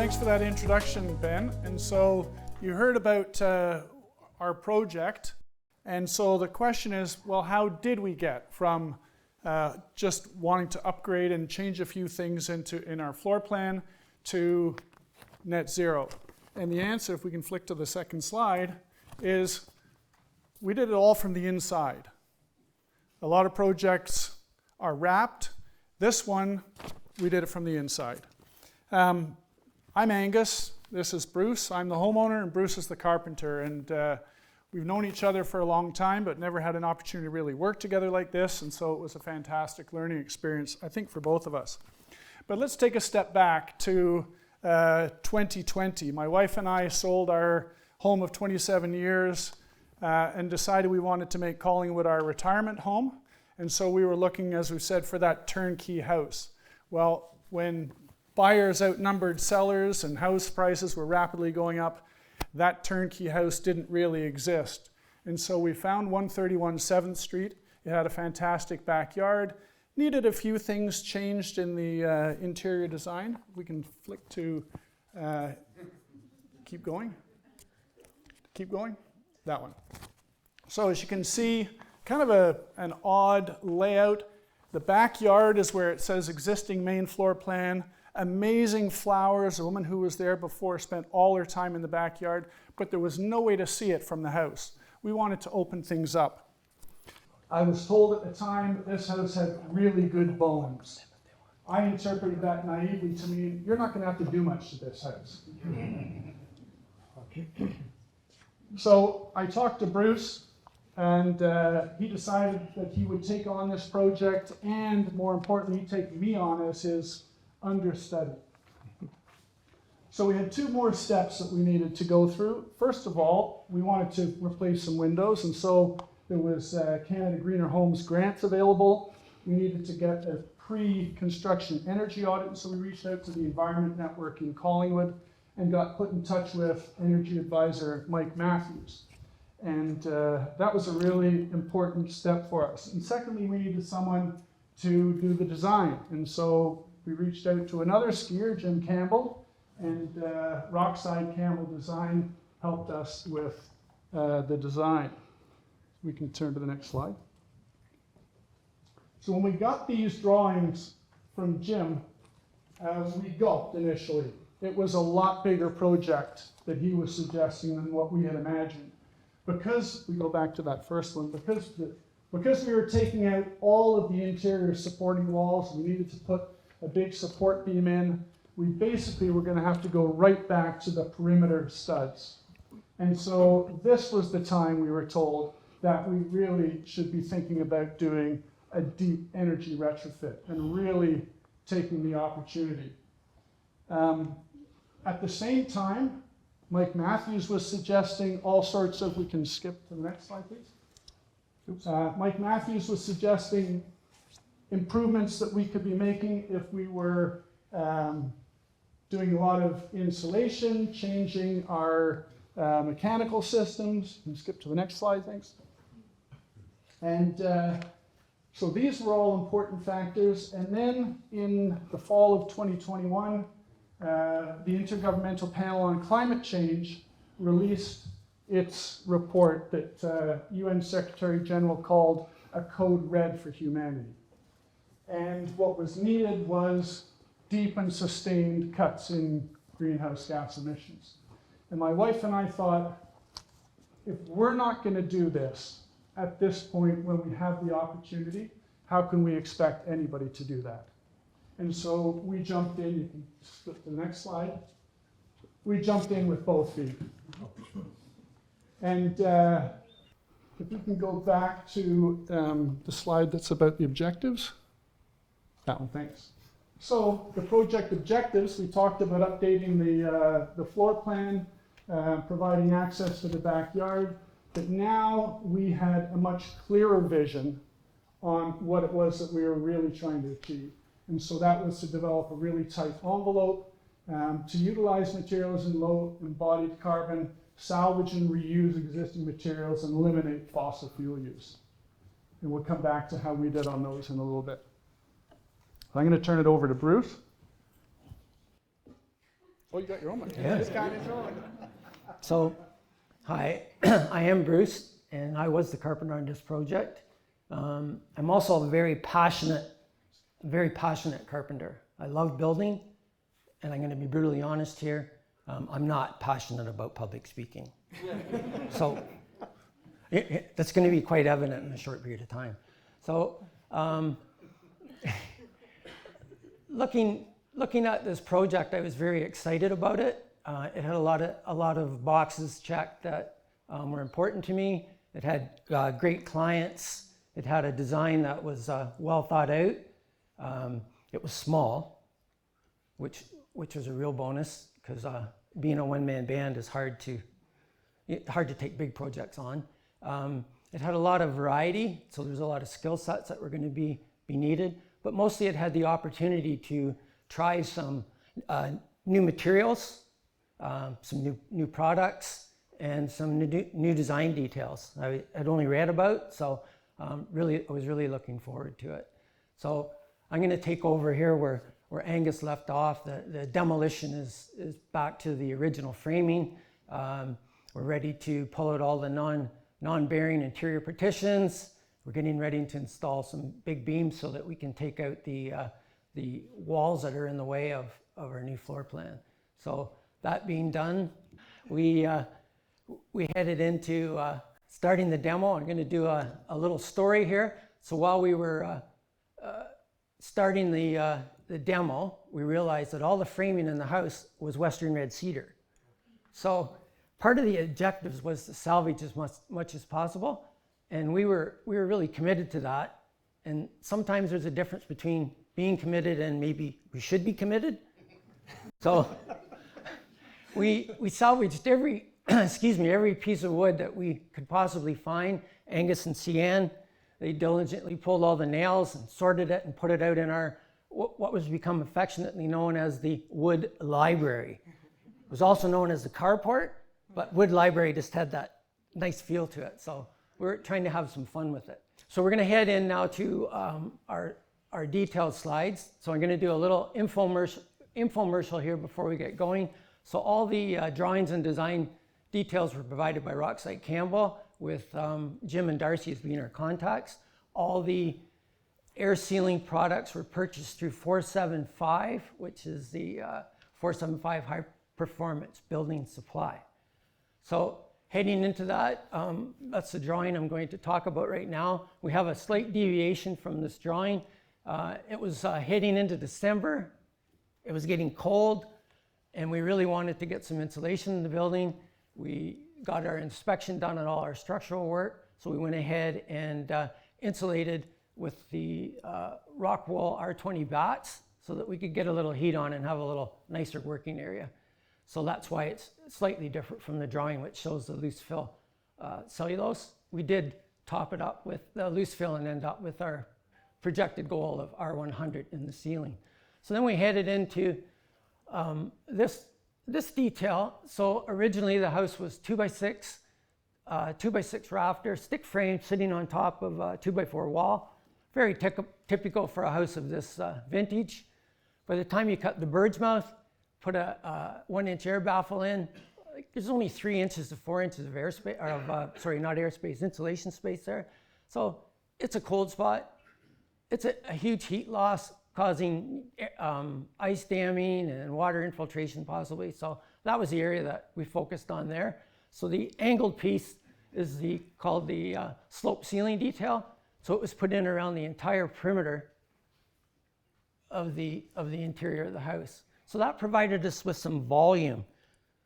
thanks for that introduction, Ben. And so you heard about our project. And so the question is, well, how did we get from just wanting to upgrade and change a few things in our floor plan to net zero? And the answer, if we can flick to the second slide, is we did it all from the inside. A lot of projects are wrapped. This one, we did it from the inside. I'm Angus, this is Bruce. I'm the homeowner and Bruce is the carpenter. And we've known each other for a long time, but never had an opportunity to really work together like this. And so it was a fantastic learning experience, I think, for both of us. But let's take a step back to 2020. My wife and I sold our home of 27 years and decided we wanted to make Collingwood our retirement home. And so we were looking, as we said, for that turnkey house. Well, when buyers outnumbered sellers and house prices were rapidly going up, that turnkey house didn't really exist. And so we found 131 7th Street. It had a fantastic backyard. Needed a few things changed in the interior design. We can flick to, keep going, that one. So as you can see, kind of an odd layout. The backyard is where it says existing main floor plan. Amazing flowers. A woman who was there before spent all her time in the backyard, but there was no way to see it from the house. We wanted to open things up. I was told at the time that this house had really good bones. I interpreted that naively to mean, you're not going to have to do much to this house. So I talked to Bruce, and he decided that he would take on this project, and more importantly, take me on as his understudy. So we had two more steps that we needed to go through. First of all, we wanted to replace some windows, and so there was Canada Greener Homes grants available. We needed to get a pre-construction energy audit, and so we reached out to the Environment Network in Collingwood and got put in touch with energy advisor Mike Matthews. And that was a really important step for us. And secondly, we needed someone to do the design. And so we reached out to another skier, Jim Campbell, and Rockside Campbell Design helped us with the design. We can turn to the next slide. So when we got these drawings from Jim, we gulped initially. It was a lot bigger project that he was suggesting than what we had imagined. Because, we go back to that first one, because we were taking out all of the interior supporting walls, we needed to put a big support beam in, we basically were going to have to go right back to the perimeter studs. And so this was the time we were told that we really should be thinking about doing a deep energy retrofit and really taking the opportunity. At the same time, Mike Matthews was suggesting all sorts of, we can skip to the next slide, please. Mike Matthews was suggesting improvements that we could be making if we were doing a lot of insulation, changing our mechanical systems. You can skip to the next slide, thanks. And so these were all important factors. And then in the fall of 2021, the Intergovernmental Panel on Climate Change released its report that UN Secretary General called a Code Red for Humanity. And what was needed was deep and sustained cuts in greenhouse gas emissions. And my wife and I thought, if we're not going to do this at this point when we have the opportunity, how can we expect anybody to do that? And so we jumped in. You can flip to the next slide. We jumped in with both feet. And if we can go back to the slide that's about the objectives. That one, thanks. So the project objectives, we talked about updating the floor plan, providing access to the backyard, but now we had a much clearer vision on what it was that we were really trying to achieve. And so that was to develop a really tight envelope, to utilize materials in low embodied carbon, salvage and reuse existing materials, and eliminate fossil fuel use. And we'll come back to how we did on those in a little bit. I'm going to turn it over to Bruce. Oh, you got your own mic. Yeah. He's got his own. So, hi, I am Bruce, and I was the carpenter on this project. I'm also a very passionate carpenter. I love building, and I'm going to be brutally honest here. I'm not passionate about public speaking. So, that's going to be quite evident in a short period of time. So, looking at this project, I was very excited about it. It had a lot of boxes checked that were important to me. It had great clients. It had a design that was well thought out. It was small, which was a real bonus because being a one-man band is hard to take big projects on. It had a lot of variety, so there's a lot of skill sets that were going to be needed. But mostly, it had the opportunity to try some new materials, some new products, and some new design details I had only read about, so I was really looking forward to it. So I'm going to take over here where Angus left off. The demolition is back to the original framing. We're ready to pull out all the non-bearing interior partitions. We're getting ready to install some big beams so that we can take out the walls that are in the way of our new floor plan. So that being done, we headed into starting the demo. I'm going to do a little story here. So while we were starting the demo, we realized that all the framing in the house was Western red cedar. So part of the objectives was to salvage as much as possible, and we were really committed to that. And sometimes there's a difference between being committed and maybe we should be committed. So we salvaged every piece of wood that we could possibly find. Angus and Cian, they diligently pulled all the nails and sorted it and put it out in our what was become affectionately known as the wood library. It was also known as the carport, but wood library just had that nice feel to it. So we're trying to have some fun with it. So we're going to head in now to our detailed slides. So I'm going to do a little infomercial here before we get going. So all the drawings and design details were provided by Rocksite Campbell, with Jim and Darcy as being our contacts. All the air sealing products were purchased through 475, which is the 475 High Performance Building Supply. So heading into that, that's the drawing I'm going to talk about right now. We have a slight deviation from this drawing. It was heading into December. It was getting cold, and we really wanted to get some insulation in the building. We got our inspection done on all our structural work, so we went ahead and insulated with the Rockwool R20 bats so that we could get a little heat on and have a little nicer working area. So that's why it's slightly different from the drawing, which shows the loose fill cellulose. We did top it up with the loose fill and end up with our projected goal of R100 in the ceiling. So then we headed into this detail. So originally the house was 2x6 rafter, stick frame sitting on top of a 2x4 wall. Very typical for a house of this vintage. By the time you cut the bird's mouth, put a 1-inch air baffle in, there's only 3 inches to 4 inches of airspace, insulation space there. So it's a cold spot. It's a huge heat loss, causing ice damming and water infiltration possibly. So that was the area that we focused on there. So the angled piece is called the slope ceiling detail. So it was put in around the entire perimeter of the interior of the house. So that provided us with some volume.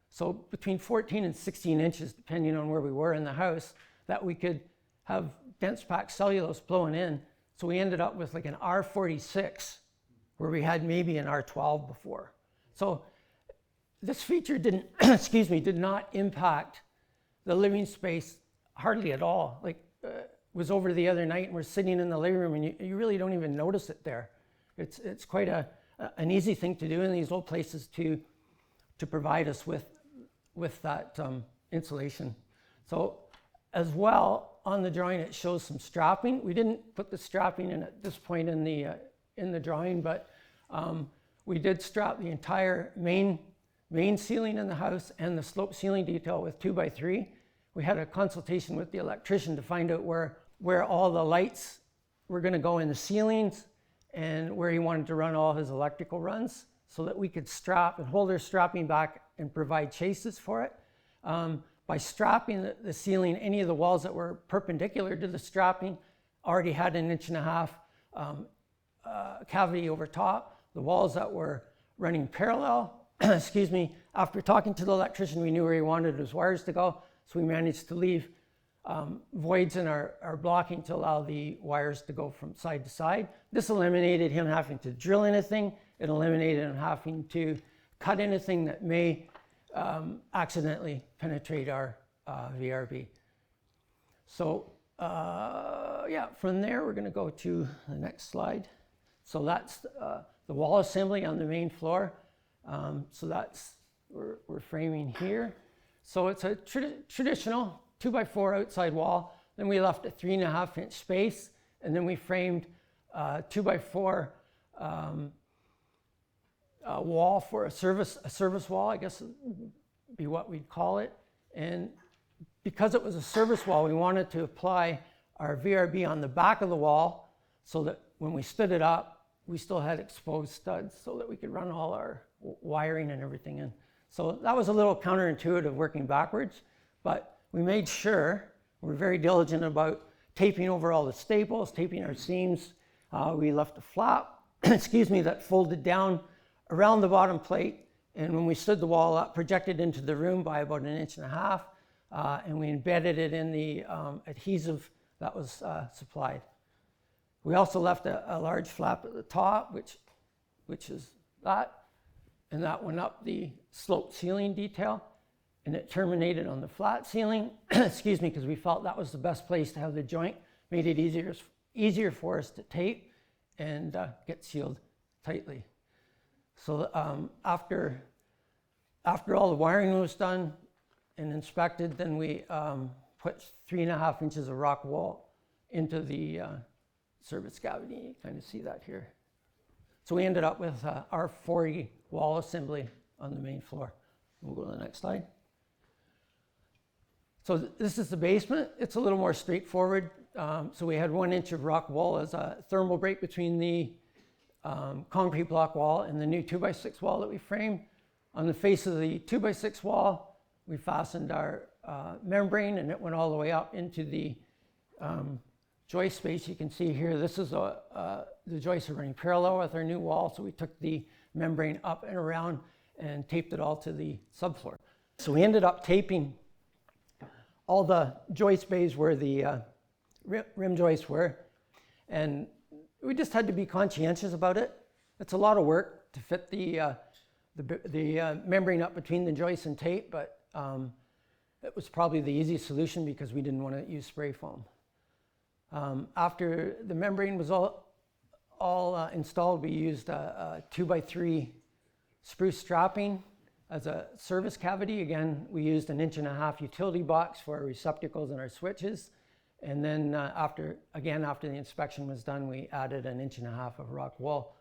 So between 14 and 16 inches, depending on where we were in the house, that we could have dense packed cellulose blowing in. So we ended up with like an R46, where we had maybe an R12 before. So this feature did not impact the living space hardly at all. Like was over the other night and we're sitting in the living room and you really don't even notice it there. It's quite an easy thing to do in these old places to provide us with that insulation. So as well, on the drawing it shows some strapping. We didn't put the strapping in at this point in the drawing, but we did strap the entire main main ceiling in the house and the slope ceiling detail with 2x3. We had a consultation with the electrician to find out where all the lights were going to go in the ceilings and where he wanted to run all his electrical runs so that we could strap and hold our strapping back and provide chases for it. By strapping the ceiling, any of the walls that were perpendicular to the strapping already had 1.5 inch cavity over top. The walls that were running parallel, excuse me, after talking to the electrician, we knew where he wanted his wires to go, so we managed to leave voids in our blocking to allow the wires to go from side to side. This eliminated him having to drill anything. It eliminated him having to cut anything that may accidentally penetrate our VRB. So yeah, from there we're going to go to the next slide. So that's the wall assembly on the main floor. So that's, we're framing here. So it's a traditional 2x4 outside wall. Then we left a 3.5 inch space, and then we framed 2x4 wall for a service wall, I guess would be what we'd call it. And because it was a service wall, we wanted to apply our VRB on the back of the wall so that when we stood it up, we still had exposed studs so that we could run all our wiring and everything in. So that was a little counterintuitive working backwards, but we made sure, we're very diligent about taping over all the staples, taping our seams. We left a flap, excuse me, that folded down around the bottom plate, and when we stood the wall up, projected into the room by about 1.5 inches, and we embedded it in the adhesive that was supplied. We also left a large flap at the top, which is that, and that went up the sloped ceiling detail, and it terminated on the flat ceiling, excuse me, because we felt that was the best place to have the joint, made it easier for us to tape and get sealed tightly. So after all the wiring was done and inspected, then we put 3.5 inches of rock wool into the service cavity. You kind of see that here. So we ended up with our 40 wall assembly on the main floor. We'll go to the next slide. So this is the basement. It's a little more straightforward. So we had 1 inch of rock wall as a thermal break between the concrete block wall and the new 2x6 wall that we framed. On the face of the 2x6 wall, we fastened our membrane, and it went all the way up into the joist space. You can see here, this is the joists are running parallel with our new wall, so we took the membrane up and around and taped it all to the subfloor. So we ended up taping all the joist bays where the rim joists were, and we just had to be conscientious about it. It's a lot of work to fit the membrane up between the joists and tape, but it was probably the easiest solution because we didn't want to use spray foam. After the membrane was all installed, we used a 2x3 spruce strapping as a service cavity. Again, we used 1.5 inch utility box for our receptacles and our switches. And then after the inspection was done, we added 1.5 inches of rock wool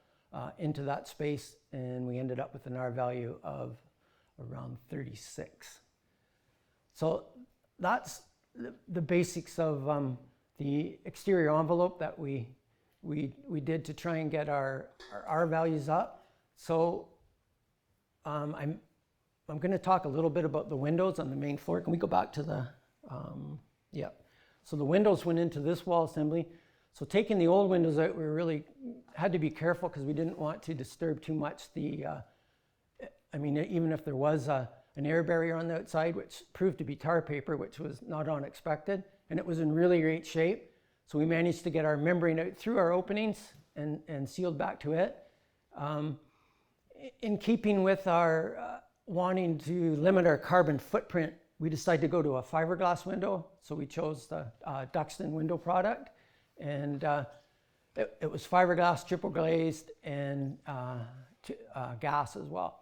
into that space, and we ended up with an R value of around 36. So that's the basics of the exterior envelope that we did to try and get our R values up. So I'm going to talk a little bit about the windows on the main floor. Can we go back to the, yeah. So the windows went into this wall assembly. So taking the old windows out, we really had to be careful because we didn't want to disturb too much the, I mean, even if there was an air barrier on the outside, which proved to be tar paper, which was not unexpected, and it was in really great shape. So we managed to get our membrane out through our openings and sealed back to it. In keeping with our wanting to limit our carbon footprint, we decided to go to a fiberglass window. So we chose the Duxton window product, and it was fiberglass, triple glazed, and gas as well.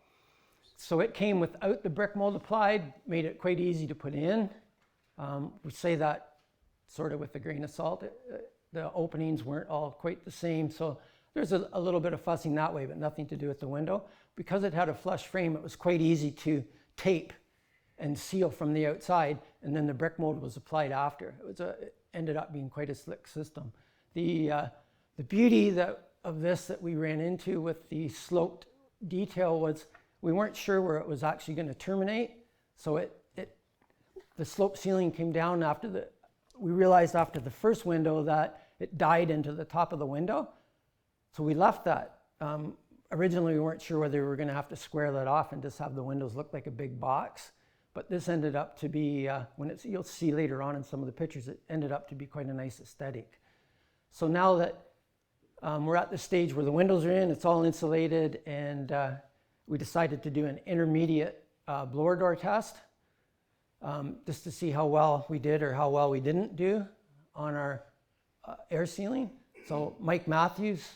So it came without the brick mold applied, made it quite easy to put in. We say that sort of with a grain of salt. The openings weren't all quite the same, so There's a little bit of fussing that way, but nothing to do with the window. Because it had a flush frame, it was quite easy to tape and seal from the outside, and then the brick mold was applied after. It ended up being quite a slick system. The beauty of this that we ran into with the sloped detail was we weren't sure where it was actually going to terminate. So the slope ceiling came down we realized after the first window that it died into the top of the window. So we left that. Originally, we weren't sure whether we were going to have to square that off and just have the windows look like a big box. But this ended up to be, you'll see later on in some of the pictures, it ended up to be quite a nice aesthetic. So now that we're at the stage where the windows are in, it's all insulated, and we decided to do an intermediate blower door test just to see how well we did or how well we didn't do on our air sealing. So Mike Matthews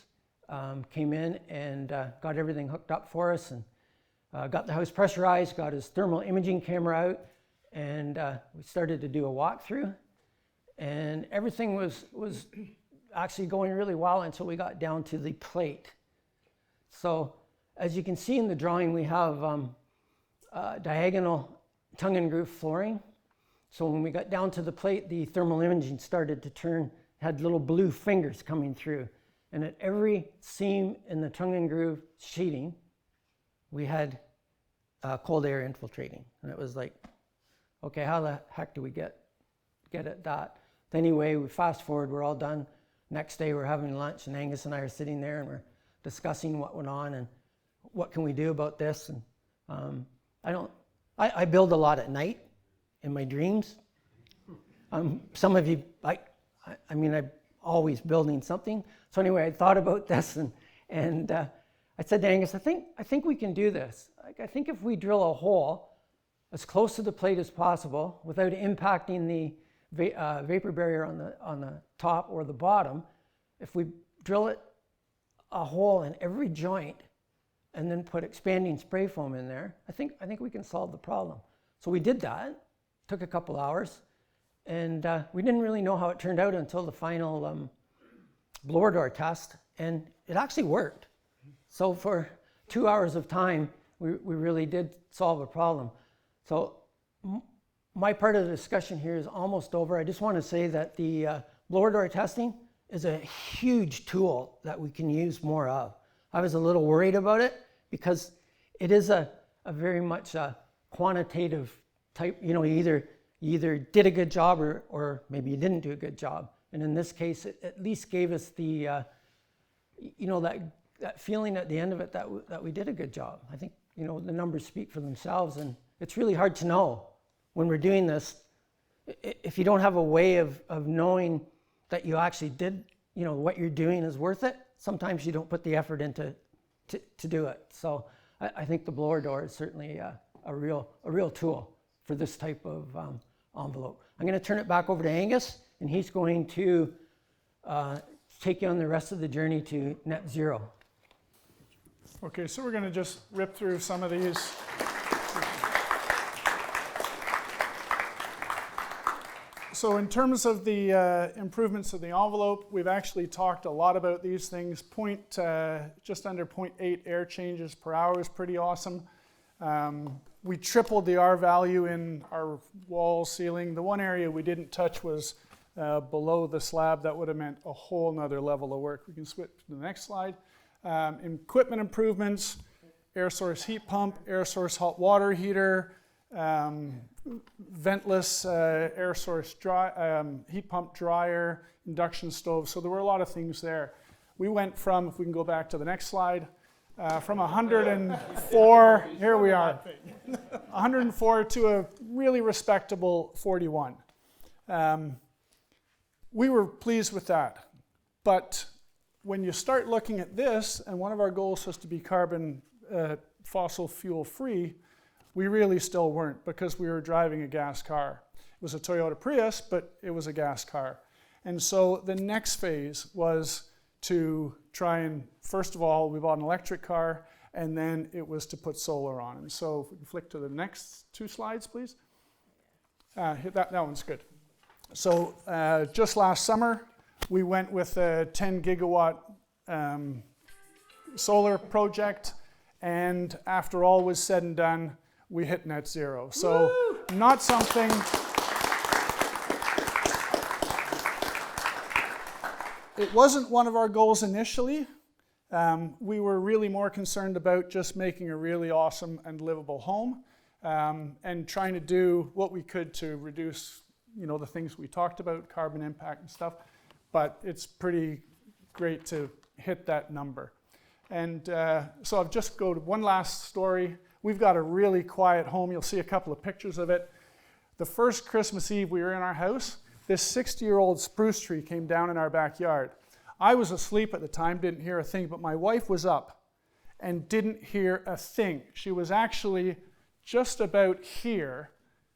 came in and got everything hooked up for us, and got the house pressurized, got his thermal imaging camera out, and we started to do a walkthrough. And everything was actually going really well until we got down to the plate. So as you can see in the drawing, we have diagonal tongue and groove flooring. So when we got down to the plate, the thermal imaging started to turn, had little blue fingers coming through. And at every seam in the tongue and groove sheeting, we had cold air infiltrating. And it was like, okay, how the heck do we get at that? Anyway, we fast forward, we're all done. Next day we're having lunch, and Angus and I are sitting there and we're discussing what went on and what can we do about this. And I build a lot at night in my dreams. Some of you, I'm always building something. So anyway, I thought about this, and I said to Angus, I think we can do this. I think if we drill a hole as close to the plate as possible without impacting the vapor barrier on the top or the bottom, if we drill a hole in every joint and then put expanding spray foam in there, I think we can solve the problem. So we did that. Took a couple hours, and we didn't really know how it turned out until the final blower door test, and it actually worked. So for 2 hours of time, we really did solve a problem. So my part of the discussion here is almost over. I just want to say that the blower door testing is a huge tool that we can use more of. I was a little worried about it because it is a very much a quantitative type, you either did a good job or maybe you didn't do a good job. And in this case, it at least gave us the, that feeling at the end of it that we did a good job. I think, the numbers speak for themselves, and it's really hard to know when we're doing this, if you don't have a way of knowing that you actually did, what you're doing is worth it, sometimes you don't put the effort into to do it. So I think the blower door is certainly a real tool for this type of envelope. I'm going to turn it back over to Angus, and he's going to take you on the rest of the journey to net zero. Okay, so we're going to just rip through some of these. So in terms of the improvements of the envelope, we've actually talked a lot about these things. Just under 0.8 air changes per hour is pretty awesome. We tripled the R value in our wall ceiling. The one area we didn't touch was below the slab. That would have meant a whole nother level of work. We can switch to the next slide. Equipment improvements, air source heat pump, air source hot water heater, ventless air source heat pump dryer, induction stove. So there were a lot of things there. We went from, if we can go back to the next slide, from 104, here we are, 104 to a really respectable 41. We were pleased with that, but when you start looking at this, and one of our goals was to be carbon fossil fuel free, we really still weren't because we were driving a gas car. It was a Toyota Prius, but it was a gas car. And so the next phase was to try and, first of all, we bought an electric car, and then it was to put solar on. And so if we can flick to the next two slides, please. That one's good. So just last summer, we went with a 10 gigawatt solar project, and after all was said and done, we hit net zero. So not something... It wasn't one of our goals initially. We were really more concerned about just making a really awesome and livable home, and trying to do what we could to reduce, the things we talked about, carbon impact and stuff. But it's pretty great to hit that number. And so I'll just go to one last story. We've got a really quiet home. You'll see a couple of pictures of it. The first Christmas Eve we were in our house, this 60-year-old spruce tree came down in our backyard. I was asleep at the time, didn't hear a thing, but my wife was up and didn't hear a thing. She was actually just about here,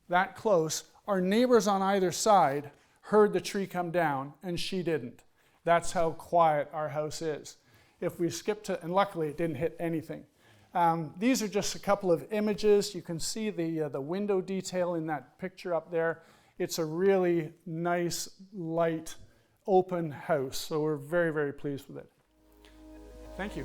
that close. Our neighbors on either side heard the tree come down, and she didn't. That's how quiet our house is. If we skip to, and luckily it didn't hit anything. These are just a couple of images. You can see the window detail in that picture up there. It's a really nice, light, open house. So we're very, very pleased with it. Thank you.